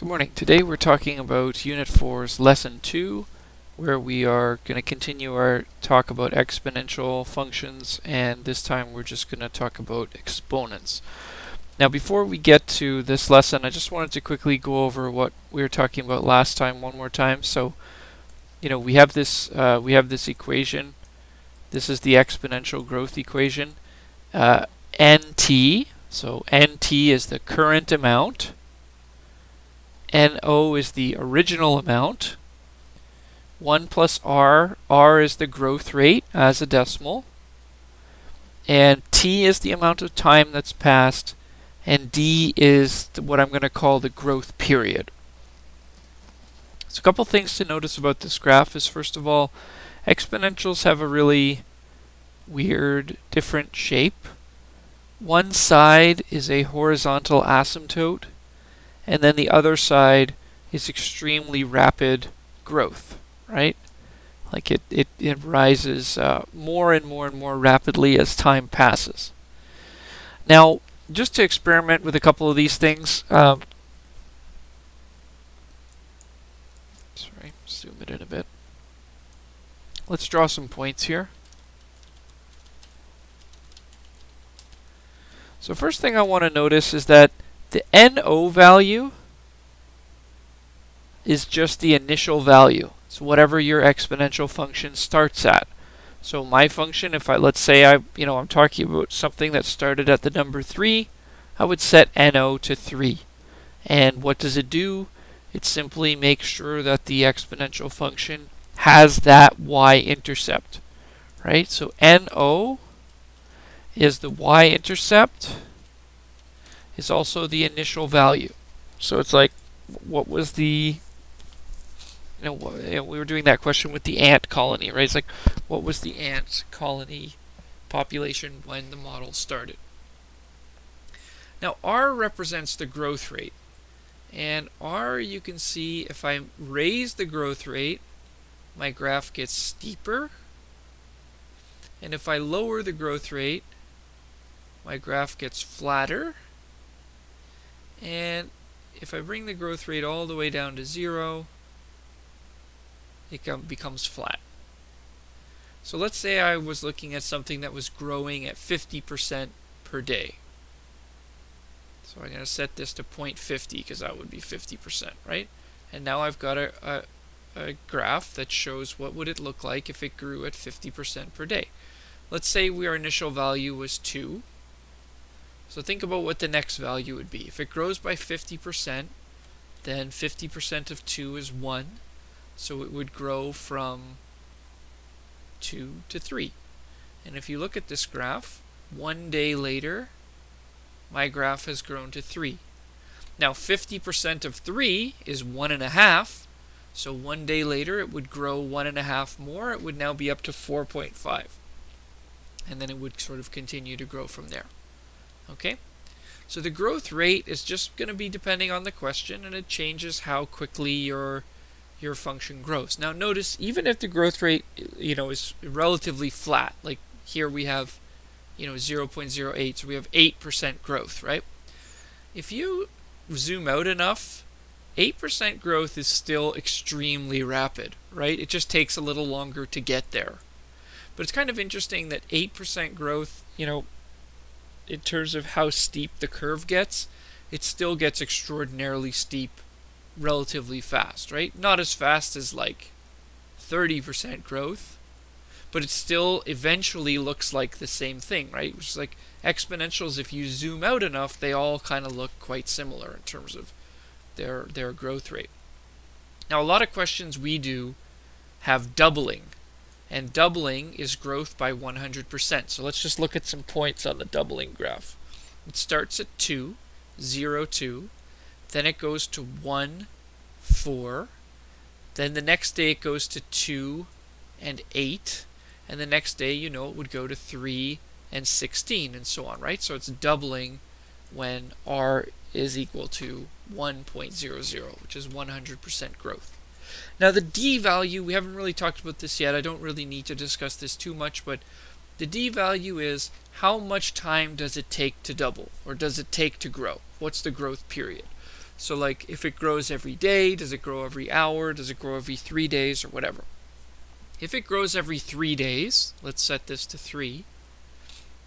Good morning. Today we're talking about Unit 4's Lesson 2, where we are going to continue our talk about exponential functions, and this time we're just going to talk about exponents. Now before we get to this lesson, I just wanted to quickly go over what we were talking about last time one more time. So, we have this equation. This is the exponential growth equation. NT, so NT is the current amount. NO is the original amount. 1 plus R is the growth rate as a decimal. And T is the amount of time that's passed. And D is what I'm going to call the growth period. So a couple things to notice about this graph is, first of all, exponentials have a really weird, different shape. One side is a horizontal asymptote, and then the other side is extremely rapid growth, right? Like it rises more and more and more rapidly as time passes. Now, just to experiment with a couple of these things, sorry, zoom it in a bit. Let's draw some points here. So first thing I want to notice is that the NO value is just the initial value. So whatever your exponential function starts at. So my function, let's say I'm talking about something that started at the number 3, I would set NO to 3. And what does it do? It simply makes sure that the exponential function has that y-intercept, right? So NO is the y-intercept, is also the initial value. So it's like, what was the, we were doing that question with the ant colony, right? It's like, what was the ant colony population when the model started? Now, R represents the growth rate. And R, you can see, if I raise the growth rate, my graph gets steeper. And if I lower the growth rate, my graph gets flatter. And if I bring the growth rate all the way down to 0, it becomes flat. So let's say I was looking at something that was growing at 50% per day. So I'm going to set this to 0.50 because that would be 50%, right? And now I've got a graph that shows what would it look like if it grew at 50% per day. Let's say our initial value was 2. So think about what the next value would be. If it grows by 50%, then 50% of 2 is 1. So it would grow from 2 to 3. And if you look at this graph, 1 day later, my graph has grown to 3. Now 50% of 3 is 1.5. So 1 day later, it would grow 1.5 more. It would now be up to 4.5. And then it would sort of continue to grow from there. Okay, so the growth rate is just going to be depending on the question, and it changes how quickly your function grows. Now notice, even if the growth rate is relatively flat, like here we have 0.08, so we have 8% growth, right? If you zoom out enough, 8% growth is still extremely rapid, right? It just takes a little longer to get there. But it's kind of interesting that 8% growth, in terms of how steep the curve gets, it still gets extraordinarily steep relatively fast, right? Not as fast as like 30% growth, but it still eventually looks like the same thing, right? Which is like exponentials, if you zoom out enough, they all kind of look quite similar in terms of their growth rate. Now, a lot of questions we do have doubling. And doubling is growth by 100%. So let's just look at some points on the doubling graph. It starts at 2, 0, 2. Then it goes to 1, 4. Then the next day it goes to 2 and 8. And the next day, it would go to 3 and 16 and so on, right? So it's doubling when R is equal to 1.00, which is 100% growth. Now the D value, we haven't really talked about this yet. I don't really need to discuss this too much, but the D value is how much time does it take to double, or does it take to grow? What's the growth period? So like if it grows every day, does it grow every hour, does it grow every 3 days, or whatever. If it grows every 3 days, let's set this to 3,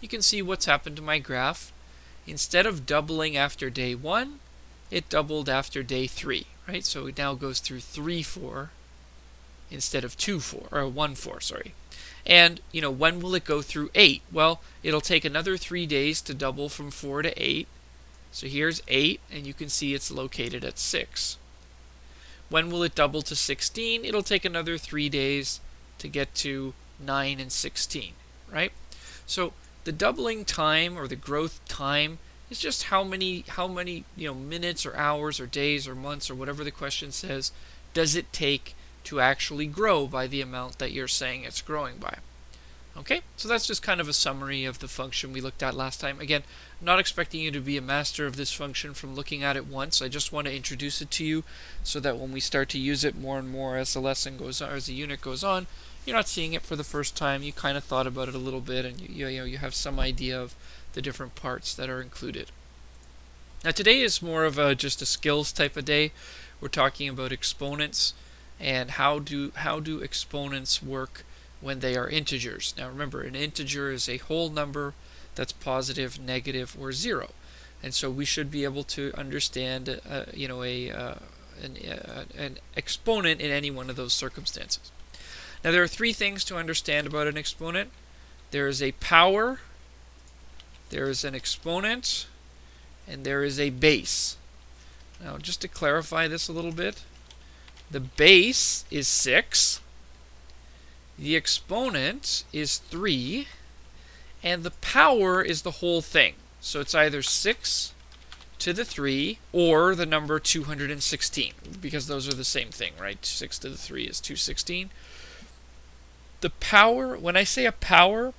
you can see what's happened to my graph. Instead of doubling after day 1, it doubled after day 3, right? So it now goes through 3, 4 instead of 2, 4, or 1, 4, sorry. And, when will it go through 8? Well, it'll take another 3 days to double from 4 to 8. So here's 8, and you can see it's located at 6. When will it double to 16? It'll take another 3 days to get to 9 and 16, right? So the doubling time or the growth time is just how many minutes or hours or days or months or whatever the question says does it take to actually grow by the amount that you're saying it's growing by. Okay, so that's just kind of a summary of the function we looked at last time. Again, I'm not expecting you to be a master of this function from looking at it once. I just want to introduce it to you so that when we start to use it more and more as the lesson goes on, as the unit goes on, you're not seeing it for the first time. You kind of thought about it a little bit, and you have some idea of the different parts that are included. Now today is more of just a skills type of day. We're talking about exponents and how do exponents work when they are integers. Now remember, an integer is a whole number that's positive, negative, or 0. And so we should be able to understand an exponent in any one of those circumstances. Now there are 3 things to understand about an exponent. There is a power, there is an exponent, and there is a base. Now just to clarify this a little bit, the base is 6, the exponent is 3, and the power is the whole thing. So it's either 6 to the 3 or the number 216, because those are the same thing, right? 6 to the 3 is 216. The power, when I say a power,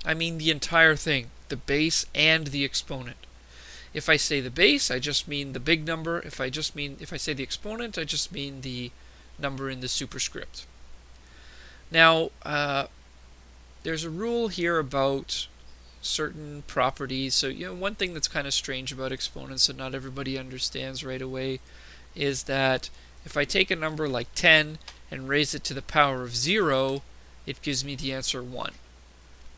I mean the entire thing, the base and the exponent. If I say the base, I just mean the big number. If I say the exponent, I just mean the number in the superscript. Now, there's a rule here about certain properties. So, one thing that's kind of strange about exponents that not everybody understands right away is that if I take a number like 10 and raise it to the power of 0, it gives me the answer 1.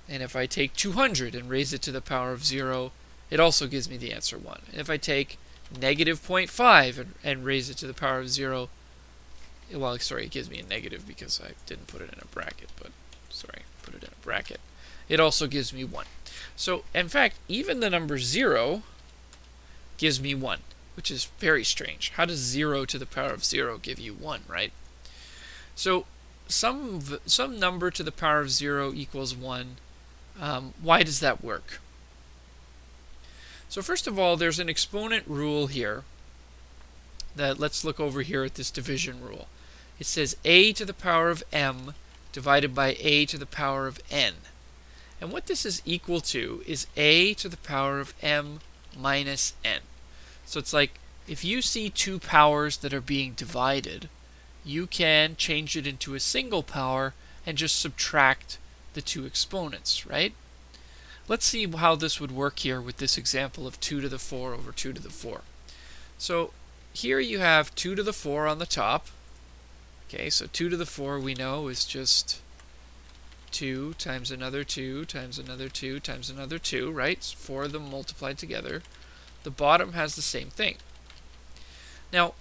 And if I take 200 and raise it to the power of 0, it also gives me the answer 1. And if I take negative 0.5 and raise it to the power of 0, well, sorry, it gives me a negative because I didn't put it in a bracket, but sorry, put it in a bracket. It also gives me 1. So, in fact, even the number 0 gives me 1, which is very strange. How does 0 to the power of 0 give you 1, right? So, some number to the power of 0 equals 1. Why does that work? So first of all, there's an exponent rule here. Let's look over here at this division rule. It says a to the power of m divided by a to the power of n. And what this is equal to is a to the power of m minus n. So it's like if you see 2 powers that are being divided, you can change it into a single power and just subtract the 2 exponents, right? Let's see how this would work here with this example of 2 to the 4 over 2 to the 4. So here you have 2 to the 4 on the top. Okay, so 2 to the 4 we know is just 2 times another 2 times another 2 times another 2, right? 4 of them multiplied together. The bottom has the same thing. Now,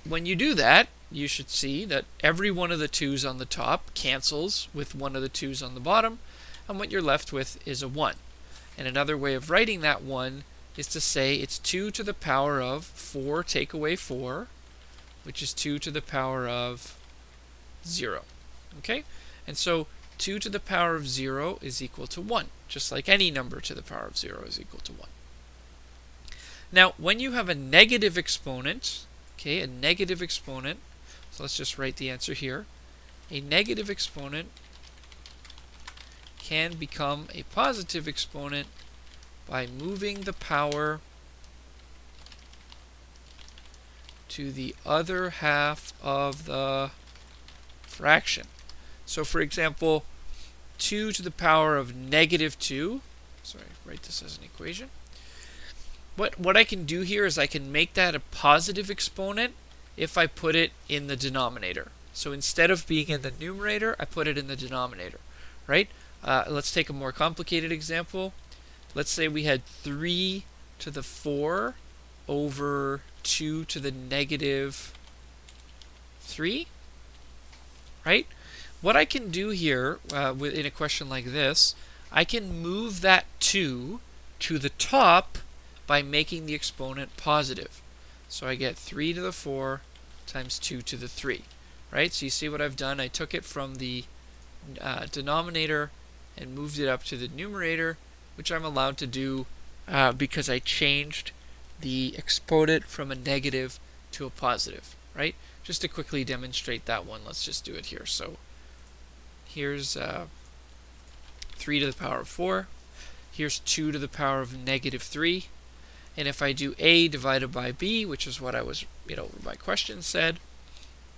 when you do that, you should see that every one of the 2's on the top cancels with one of the 2's on the bottom, and what you're left with is a 1. And another way of writing that 1 is to say it's 2 to the power of 4 take away 4, which is 2 to the power of 0. Okay? And so 2 to the power of 0 is equal to 1, just like any number to the power of 0 is equal to 1. Now, when you have a negative exponent, okay, a negative exponent, so let's just write the answer here. A negative exponent can become a positive exponent by moving the power to the other half of the fraction. So for example, 2 to the power of negative 2, sorry, write this as an equation. what I can do here is I can make that a positive exponent if I put it in the denominator. So instead of being in the numerator, I put it in the denominator, right? Let's take a more complicated example. Let's say we had 3 to the 4 over 2 to the negative 3, right? What I can do here in a question like this, I can move that 2 to the top by making the exponent positive. So I get 3 to the 4 times 2 to the 3, right? So you see what I've done? I took it from the denominator and moved it up to the numerator, which I'm allowed to do because I changed the exponent from a negative to a positive, right? Just to quickly demonstrate that one, let's just do it here. So here's 3 to the power of 4. Here's 2 to the power of negative 3. And if I do a divided by b, which is what I was, my question said,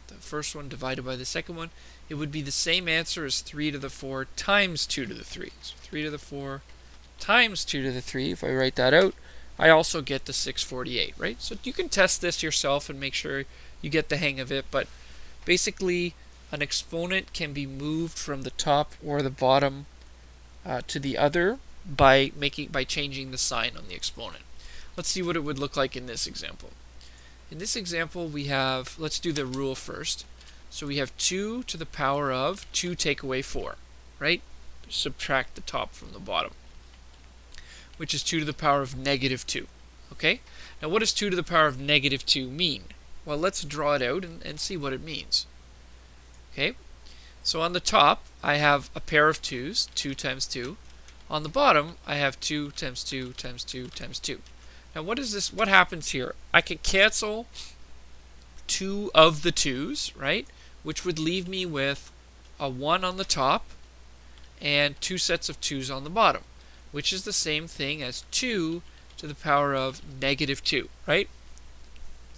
the first one divided by the second one, it would be the same answer as 3 to the 4 times 2 to the 3. So 3 to the 4 times 2 to the 3, if I write that out, I also get the 648, right? So you can test this yourself and make sure you get the hang of it, but basically an exponent can be moved from the top or the bottom to the other by changing the sign on the exponent. Let's see what it would look like in this example. In this example, we have, let's do the rule first. So we have 2 to the power of 2 take away 4, right? Subtract the top from the bottom, which is 2 to the power of negative 2. Okay? Now what does 2 to the power of negative 2 mean? Well, let's draw it out and see what it means. Okay? So on the top, I have a pair of 2's, 2 times 2. On the bottom, I have 2 times 2 times 2 times 2. Now what is this? What happens here? I can cancel 2 of the 2's, right? Which would leave me with a 1 on the top and 2 sets of 2's on the bottom, which is the same thing as 2 to the power of negative 2, right?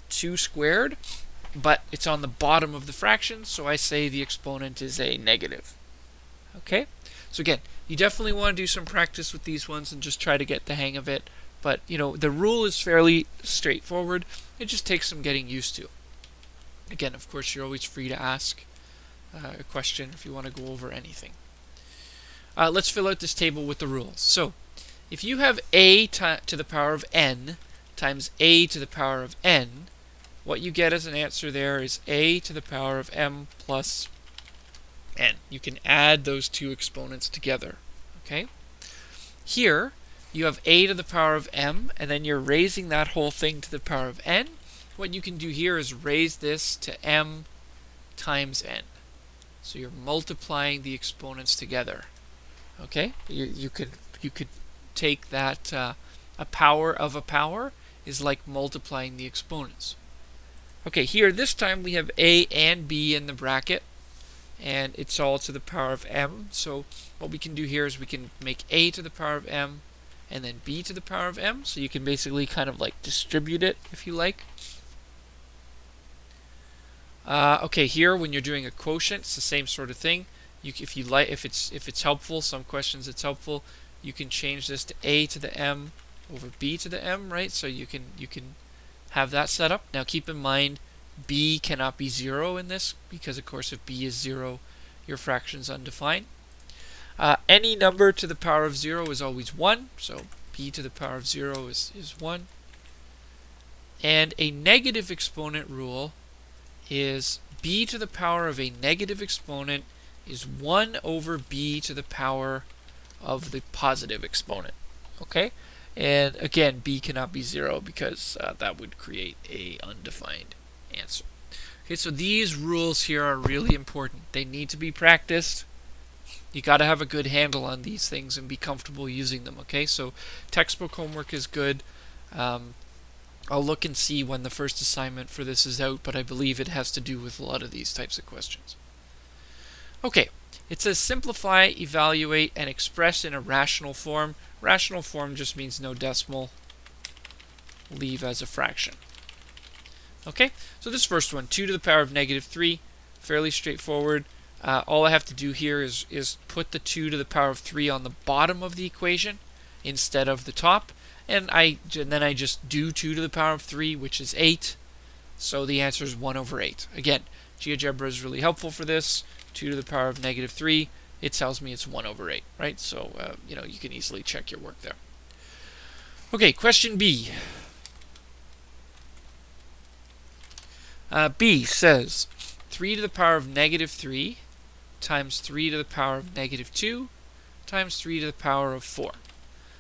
2 squared, but it's on the bottom of the fraction, so I say the exponent is a negative. Okay? So again, you definitely want to do some practice with these ones and just try to get the hang of it. But, the rule is fairly straightforward. It just takes some getting used to. Again, of course, you're always free to ask a question if you want to go over anything. Let's fill out this table with the rules. So, if you have a to the power of n times a to the power of n, what you get as an answer there is a to the power of m plus n. You can add those two exponents together. Okay? Here, you have a to the power of m, and then you're raising that whole thing to the power of n. What you can do here is raise this to m times n. So you're multiplying the exponents together. Okay? You could take that a power of a power is like multiplying the exponents. Okay, here this time we have a and b in the bracket, and it's all to the power of m. So what we can do here is we can make a to the power of m and then b to the power of m. So you can basically kind of like distribute it if you like. Okay, here when you're doing a quotient, it's the same sort of thing. If it's helpful, some questions it's helpful, you can change this to a to the m over b to the m, right? So you can have that set up. Now keep in mind, b cannot be 0 in this because of course if b is 0, your fraction's undefined. Any number to the power of 0 is always 1, so b to the power of 0 is 1. And a negative exponent rule is b to the power of a negative exponent is 1 over b to the power of the positive exponent. Okay? And again, b cannot be 0 because that would create a undefined answer. Okay, so these rules here are really important. They need to be practiced. You got to have a good handle on these things and be comfortable using them. Okay, so textbook homework is good. I'll look and see when the first assignment for this is out, but I believe it has to do with a lot of these types of questions. Okay, it says simplify, evaluate, and express in a rational form. Rational form just means no decimal. Leave as a fraction. Okay, so this first one, 2 to the power of negative 3, fairly straightforward. All I have to do here is put the 2 to the power of 3 on the bottom of the equation instead of the top, and then I just do 2 to the power of 3, which is 8. So the answer is 1 over 8. Again, GeoGebra is really helpful for this. 2 to the power of negative 3, it tells me it's 1 over 8, right? So, you can easily check your work there. Okay, question B. B says 3 to the power of negative 3 times 3 to the power of negative 2 times 3 to the power of 4.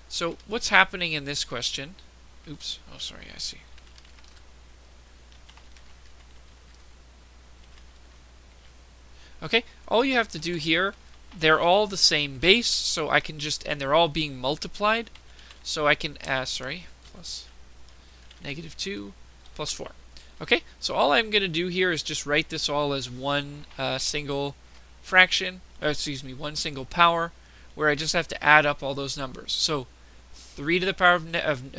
So what's happening in this question? Oops. Oh, sorry, I see. Okay, all you have to do here, they're all the same base, so I can just, and they're all being multiplied, so I can, plus negative 2 plus 4. Okay, so all I'm going to do here is just write this all as one single fraction, one single power, where I just have to add up all those numbers. So 3 to the power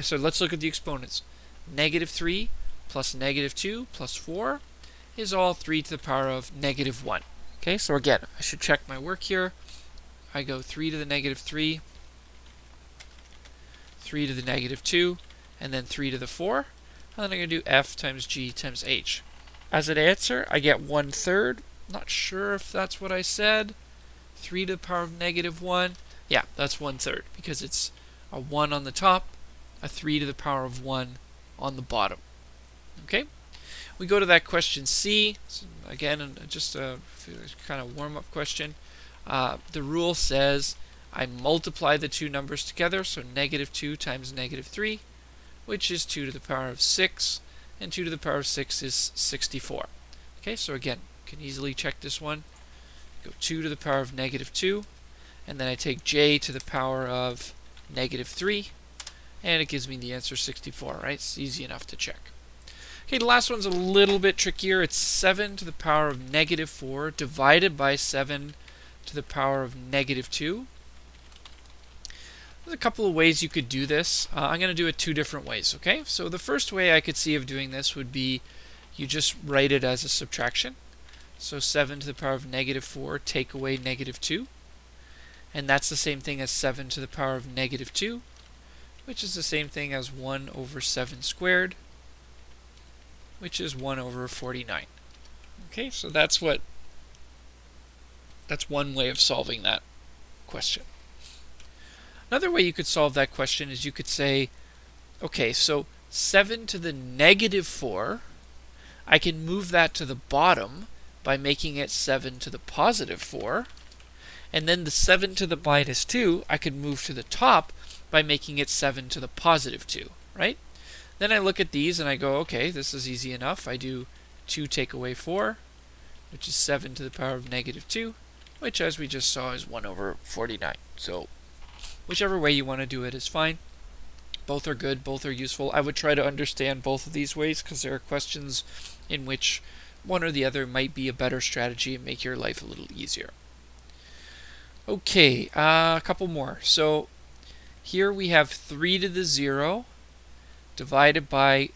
so let's look at the exponents. Negative 3 plus negative 2 plus 4 is all 3 to the power of negative 1. Okay, so again, I should check my work here. I go 3 to the negative 3, 3 to the negative 2, and then 3 to the 4. And then I'm going to do f times g times h. As an answer, I get 1/3. Not sure if that's what I said. 3 to the power of negative 1. Yeah, that's 1/3 because it's a 1 on the top, a 3 to the power of 1 on the bottom. Okay? We go to that question C. So again, just a kind of warm-up question. The rule says I multiply the two numbers together, so negative 2 times negative 3, which is 2 to the power of 6, and 2 to the power of 6 is 64. Okay, so again, you can easily check this one. Go 2 to the power of negative 2, and then I take j to the power of negative 3, and it gives me the answer 64, right? It's easy enough to check. Okay, the last one's a little bit trickier. It's 7 to the power of negative 4 divided by 7 to the power of negative 2. There's a couple of ways you could do this. I'm going to do it two different ways, okay? So the first way I could see of doing this would be you just write it as a subtraction. So 7 to the power of negative 4, take away negative 2. And that's the same thing as 7 to the power of negative 2, which is the same thing as 1 over 7 squared, which is 1 over 49. Okay, so that's one way of solving that question. Another way you could solve that question is you could say, okay, so 7 to the negative 4, I can move that to the bottom by making it 7 to the positive 4. And then the 7 to the minus 2, I could move to the top by making it 7 to the positive 2, right? Then I look at these and I go, okay, this is easy enough. I do 2 take away 4, which is 7 to the power of negative 2, which as we just saw is 1 over 49. So whichever way you want to do it is fine. Both are good, both are useful. I would try to understand both of these ways because there are questions in which one or the other might be a better strategy and make your life a little easier. Okay, a couple more. So here we have 3 to the 0 divided by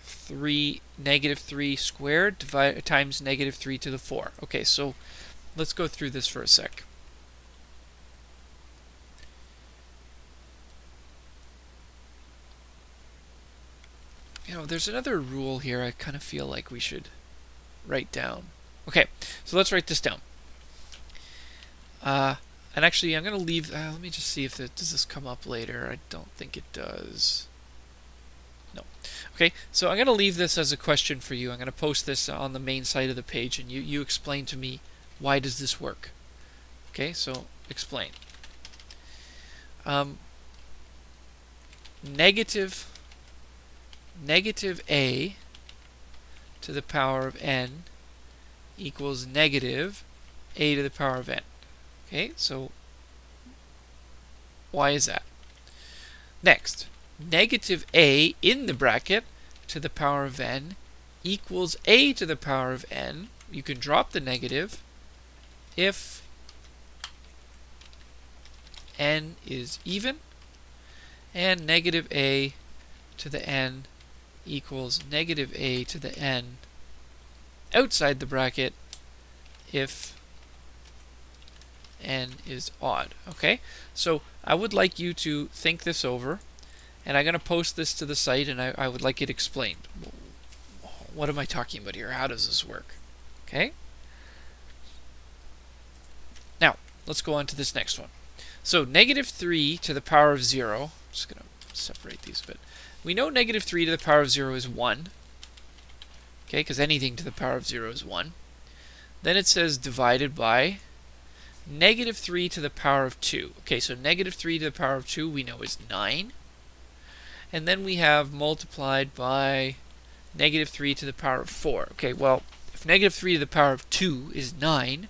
negative 3 squared times negative 3 to the 4. Okay, so let's go through this for a sec. There's another rule here I kind of feel like we should write down. Okay, so let's write this down. And actually, I'm going to leave... let me just see if does this come up later. I don't think it does. No. Okay, so I'm going to leave this as a question for you. I'm going to post this on the main side of the page, and you explain to me, why does this work? Okay, so explain. Negative a to the power of n equals negative a to the power of n. Okay, so why is that? Next, negative a in the bracket to the power of n equals a to the power of n. You can drop the negative if n is even, and negative a to the n equals negative a to the n outside the bracket if n is odd. Okay, so I would like you to think this over And I'm going to post this to the site, and I would like it explained. What am I talking about here? How does this work? Okay? Now, let's go on to this next one. So, negative 3 to the power of 0. I'm just going to separate these a bit. We know negative 3 to the power of 0 is 1. Okay, because anything to the power of 0 is 1. Then it says divided by negative 3 to the power of 2. Okay, so negative 3 to the power of 2 we know is 9. And then we have multiplied by negative 3 to the power of 4. Okay, well, if negative 3 to the power of 2 is 9,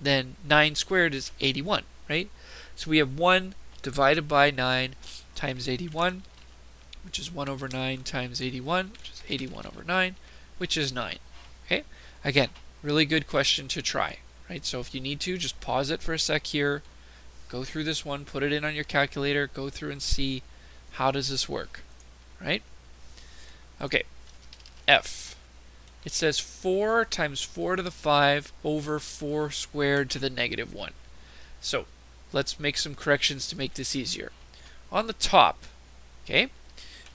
then 9 squared is 81, right? So we have 1 divided by 9 times 81, which is 1 over 9 times 81, which is 81 over 9, which is 9. Okay, again, really good question to try, right? So if you need to, just pause it for a sec here, go through this one, put it in on your calculator, go through and see how does this work, right? Okay, F. It says 4 times 4 to the 5 over 4 squared to the negative 1. So let's make some corrections to make this easier. On the top, okay,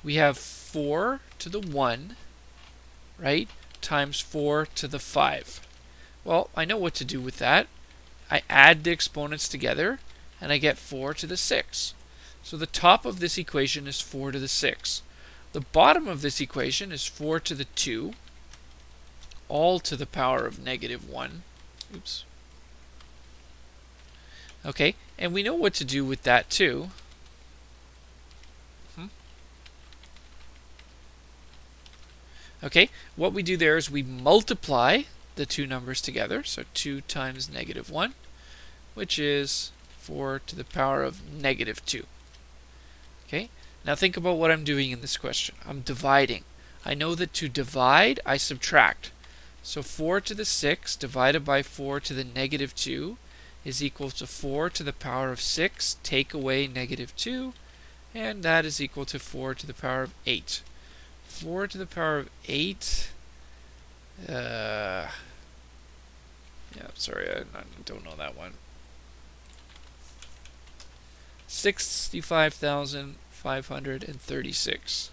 we have 4 to the 1, right, times 4 to the 5. Well, I know what to do with that. I add the exponents together, and I get 4 to the 6. So the top of this equation is 4 to the 6. The bottom of this equation is 4 to the 2, all to the power of negative 1. Oops. Okay, and we know what to do with that too. Okay, what we do there is we multiply the two numbers together, so 2 times negative 1, which is 4 to the power of negative 2. Okay, now think about what I'm doing in this question. I'm dividing. I know that to divide, I subtract. So 4 to the 6 divided by 4 to the negative 2 is equal to 4 to the power of 6, take away negative 2, and that is equal to 4 to the power of 8. 4 to the power of 8, yeah, sorry, I don't know that one. 65,536.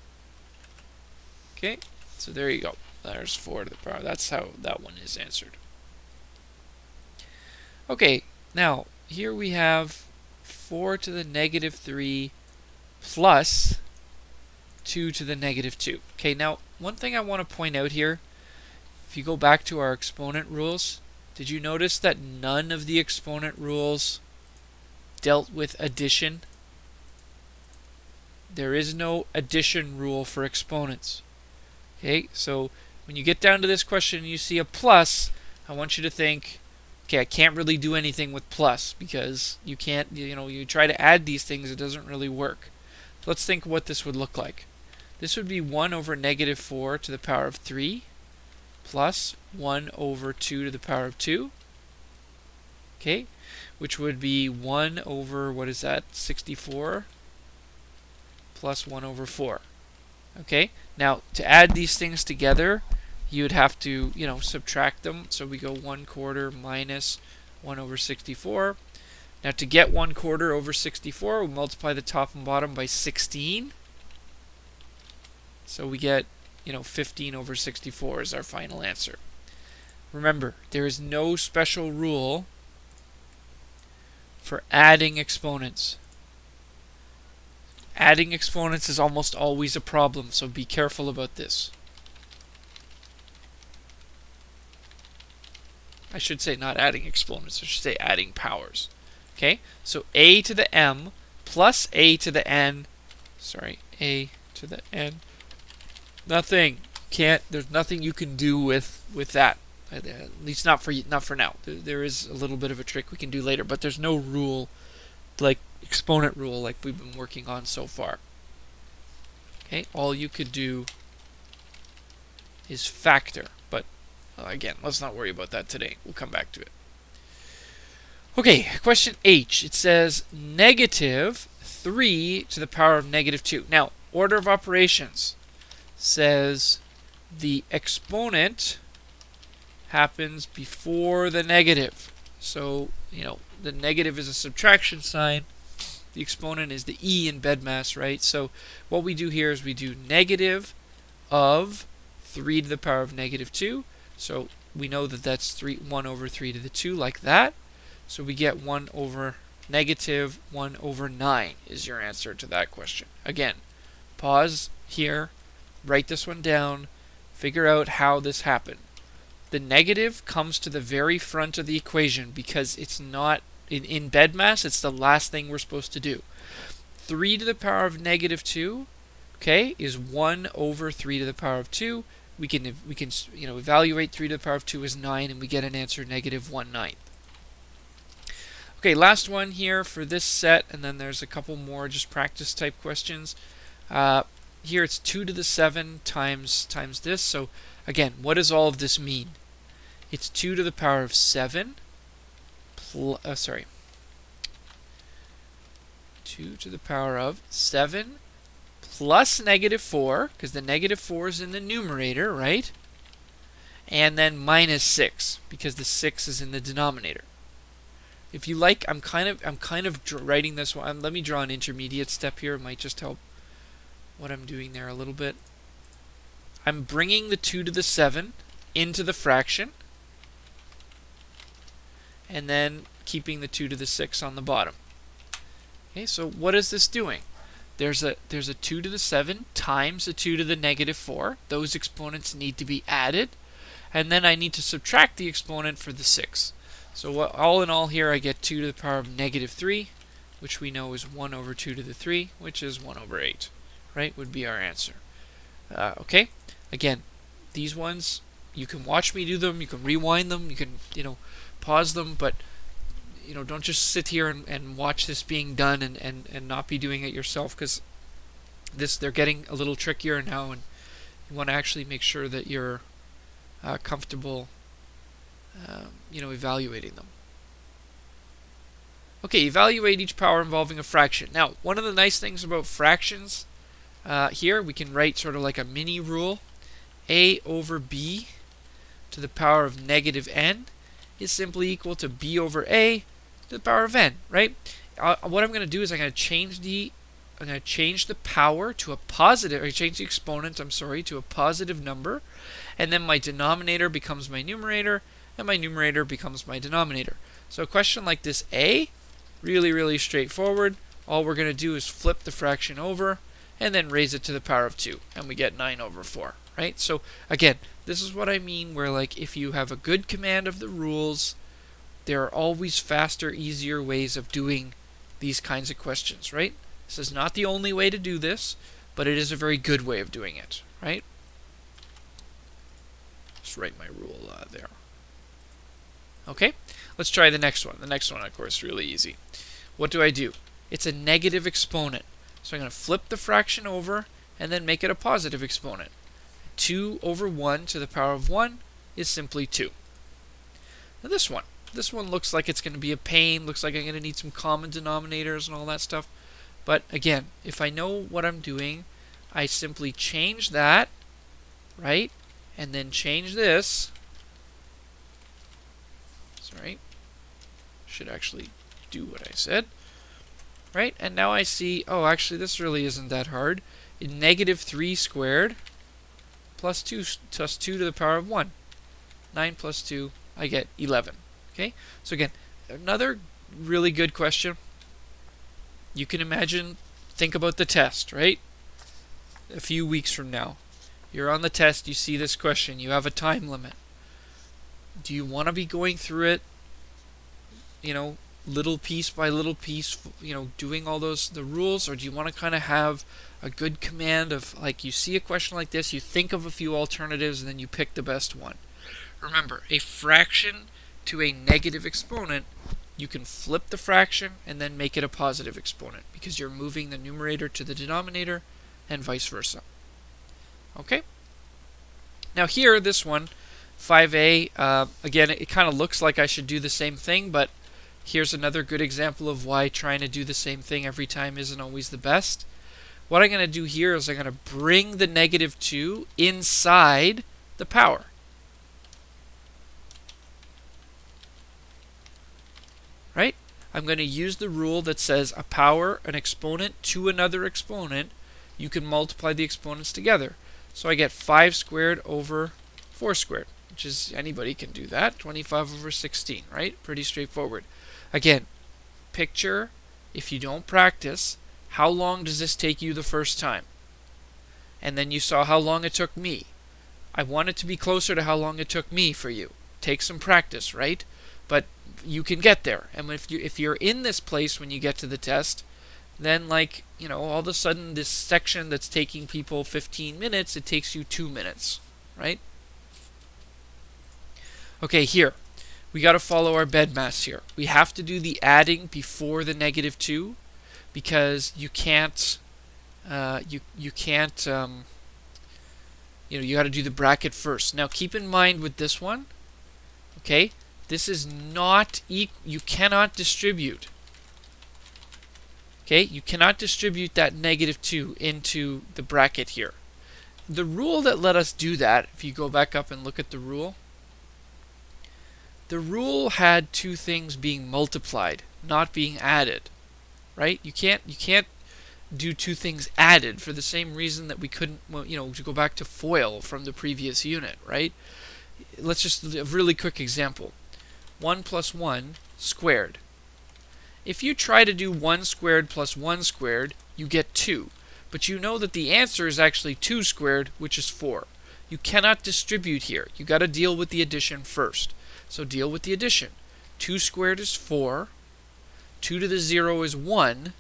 Okay, so there you go. There's 4 to the power. That's how that one is answered. Okay, now here we have 4 to the negative 3 plus 2 to the negative 2. Okay, now one thing I want to point out here, if you go back to our exponent rules, did you notice that none of the exponent rules dealt with addition? There is no addition rule for exponents. Okay, so when you get down to this question and you see a plus, I want you to think, okay, I can't really do anything with plus because you can't, you try to add these things, it doesn't really work. So let's think what this would look like. This would be 1 over negative 4 to the power of 3 plus 1 over 2 to the power of 2. Okay, which would be 1 over, what is that, 64 plus 1 over 4. Okay, now to add these things together, you would have to, subtract them. So we go 1/4 minus 1 over 64. Now to get 1/4 over 64, we multiply the top and bottom by 16. So we get, 15 over 64 is our final answer. Remember, there is no special rule for adding exponents. Adding exponents is almost always a problem, so be careful about this. I should say not adding exponents, I should say adding powers. Okay, so a to the m plus a to the n, a to the n, there's nothing you can do with that. At least not for now. There is a little bit of a trick we can do later, but there's no rule like exponent rule like we've been working on so far. Okay, all you could do is factor, but again, let's not worry about that today. We'll come back to it. Okay, question H. It says negative 3 to the power of negative 2. Now, order of operations says the exponent happens before the negative. So, the negative is a subtraction sign. The exponent is the e in BEDMAS, right? So what we do here is we do negative of 3 to the power of negative 2. So we know that that's 1 over 3 to the 2, like that. So we get 1 over negative 1 over 9 is your answer to that question. Again, pause here, write this one down, figure out how this happened. The negative comes to the very front of the equation because it's not, in BEDMAS, it's the last thing we're supposed to do. 3 to the power of negative 2, okay, is 1 over 3 to the power of 2. We can evaluate 3 to the power of 2 as 9, and we get an answer negative 1/9. Okay, last one here for this set, and then there's a couple more just practice type questions. Here it's 2 to the 7 times this. So again, what does all of this mean? It's 2 to the power of 7 2 to the power of 7 plus negative 4, because the negative 4 is in the numerator, right? And then minus 6, because the 6 is in the denominator. If you like, I'm kind of writing this one. Let me draw an intermediate step here. It might just help what I'm doing there a little bit. I'm bringing the 2 to the 7 into the fraction, and then keeping the 2 to the 6 on the bottom. Okay, so what is this doing? There's a 2 to the 7 times a 2 to the negative 4. Those exponents need to be added, and then I need to subtract the exponent for the 6. So all in all here, I get 2 to the power of negative 3, which we know is 1 over 2 to the 3, which is 1 over 8, right, would be our answer. Okay, again, these ones, you can watch me do them, you can rewind them, you can, pause them, but, don't just sit here and watch this being done and not be doing it yourself, because they're getting a little trickier now, and you want to actually make sure that you're comfortable evaluating them. Okay, evaluate each power involving a fraction. Now, one of the nice things about fractions, here we can write sort of like a mini rule. A over b to the power of negative n is simply equal to b over a to the power of n, right? What I'm going to do is I'm going to change the power to a positive, or change the exponent, to a positive number, and then my denominator becomes my numerator, and my numerator becomes my denominator. So a question like this A, really, really straightforward. All we're going to do is flip the fraction over and then raise it to the power of 2, and we get 9 over 4, right? So again, this is what I mean where, like, if you have a good command of the rules, there are always faster, easier ways of doing these kinds of questions, right? This is not the only way to do this, but it is a very good way of doing it, right? Just write my rule there. Okay, let's try the next one. The next one, of course, is really easy. What do? It's a negative exponent. So I'm going to flip the fraction over and then make it a positive exponent. 2 over 1 to the power of 1 is simply 2. Now this one looks like it's going to be a pain, looks like I'm going to need some common denominators and all that stuff. But again, if I know what I'm doing, I simply change that, right? And then change this. Sorry, should actually do what I said, right? And now I see, oh, actually this really isn't that hard. Negative 3 squared plus 2 to the power of 1. 9 plus 2, I get 11. Okay, so again, another really good question. You can imagine, think about the test, right? A few weeks from now, you're on the test, you see this question, you have a time limit. Do you want to be going through it, little piece by little piece, doing all the rules, or do you want to kind of have a good command of, like, you see a question like this, you think of a few alternatives, and then you pick the best one? Remember, a fraction to a negative exponent, you can flip the fraction and then make it a positive exponent, because you're moving the numerator to the denominator and vice versa. Okay? Now here, this one, 5a, again, it kind of looks like I should do the same thing, but here's another good example of why trying to do the same thing every time isn't always the best. What I'm going to do here is I'm going to bring the negative 2 inside the power. Right? I'm going to use the rule that says a power, an exponent to another exponent, you can multiply the exponents together. So I get 5 squared over 4 squared, which is, anybody can do that, 25 over 16, right? Pretty straightforward. Again, picture, if you don't practice, how long does this take you the first time? And then you saw how long it took me. I want it to be closer to how long it took me for you. Take some practice, right? But you can get there. And if you're in this place when you get to the test, then all of a sudden this section that's taking people 15 minutes, it takes you 2 minutes, right? Okay, here. We got to follow our bed mass here. We have to do the adding before the -2 because you can't you got to do the bracket first. Now keep in mind with this one, okay, this is not you cannot distribute. Okay, you cannot distribute that -2 into the bracket here. The rule that let us do that, if you go back up and look at the rule had two things being multiplied, not being added, right? You can't do two things added for the same reason that we couldn't, to go back to FOIL from the previous unit, right? Let's just, a really quick example. 1 plus 1 squared. If you try to do 1 squared plus 1 squared, you get 2. But you know that the answer is actually 2 squared, which is 4. You cannot distribute here. You got to deal with the addition first. So deal with the addition. 2 squared is 4. 2 to the 0 is 1.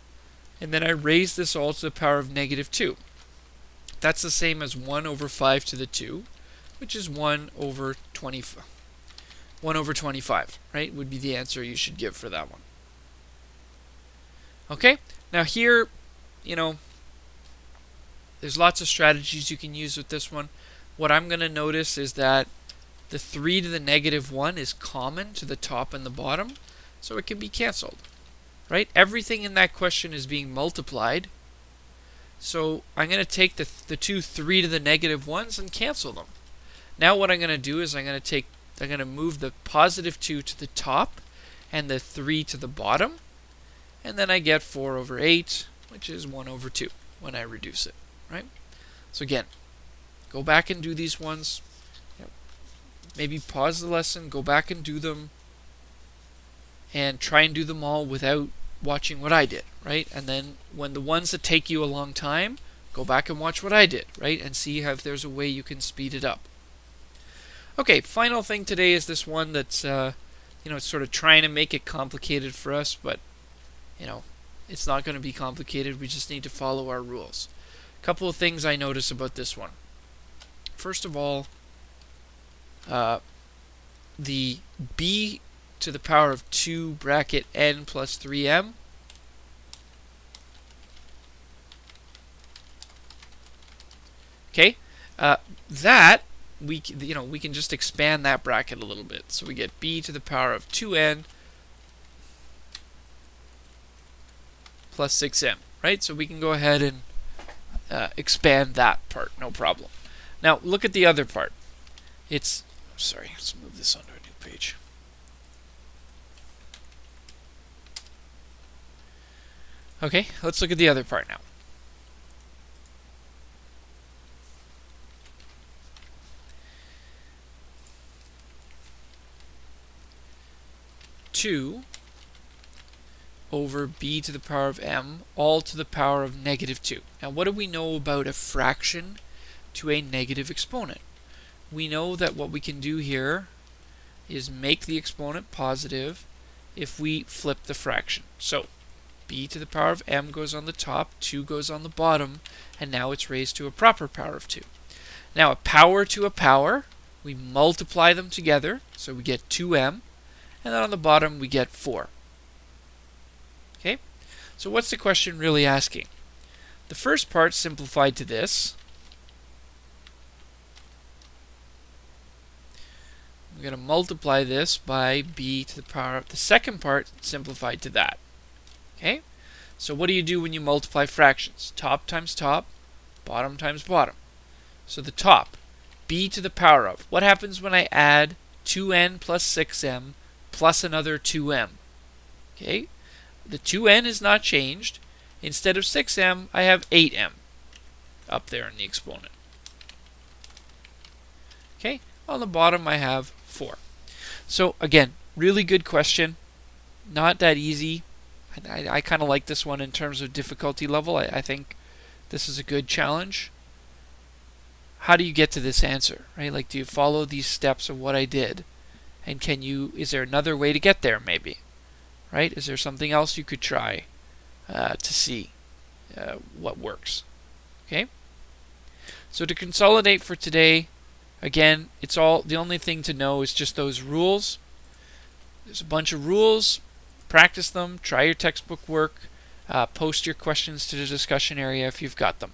And then I raise this all to the power of -2. That's the same as 1 over 5 to the 2, which is 1 over 25. 1 over 25, right, would be the answer you should give for that one. Okay, now here, there's lots of strategies you can use with this one. What I'm going to notice is that the 3 to the -1 is common to the top and the bottom, so it can be canceled. Right? Everything in that question is being multiplied. So I'm going to take the two 3 to the -1s and cancel them. Now what I'm going to do is I'm going to move the +2 to the top and the 3 to the bottom. And then I get 4 over 8, which is 1 over 2 when I reduce it. Right? So again, go back and do these ones. Maybe pause the lesson, go back and do them, and try and do them all without watching what I did, right? And then when the ones that take you a long time, go back and watch what I did, right? And see if there's a way you can speed it up. Okay, final thing today is this one that's, it's sort of trying to make it complicated for us, but, it's not going to be complicated. We just need to follow our rules. A couple of things I notice about this one. First of all, the b to the power of 2 bracket n plus 3m. Okay, that we can just expand that bracket a little bit. So we get b to the power of 2n plus 6m, right? So we can go ahead and expand that part, no problem. Now look at the other part. Let's move this onto a new page. Okay, let's look at the other part now. Two over b to the power of m, all to the power of -2. Now what do we know about a fraction to a negative exponent? We know that what we can do here is make the exponent positive if we flip the fraction. So b to the power of m goes on the top, 2 goes on the bottom, and now it's raised to a proper power of 2. Now a power to a power, we multiply them together, so we get 2m, and then on the bottom we get 4. Okay? So what's the question really asking? The first part simplified to this. We're going to multiply this by b to the power of the second part simplified to that. Okay? So what do you do when you multiply fractions? Top times top, bottom times bottom. So the top, b to the power of. What happens when I add 2n plus 6m plus another 2m? Okay? the 2n is not changed. Instead of 6m, I have 8m up there in the exponent. Okay, on the bottom I have 4. So again, really good question. Not that easy. I kind of like this one in terms of difficulty level. I think this is a good challenge. How do you get to this answer, right? Like, do you follow these steps of what I did? And is there another way to get there maybe? Right? Is there something else you could try to see what works? Okay? So to consolidate for today, again, the only thing to know is just those rules. There's a bunch of rules. Practice them. Try your textbook work. Post your questions to the discussion area if you've got them.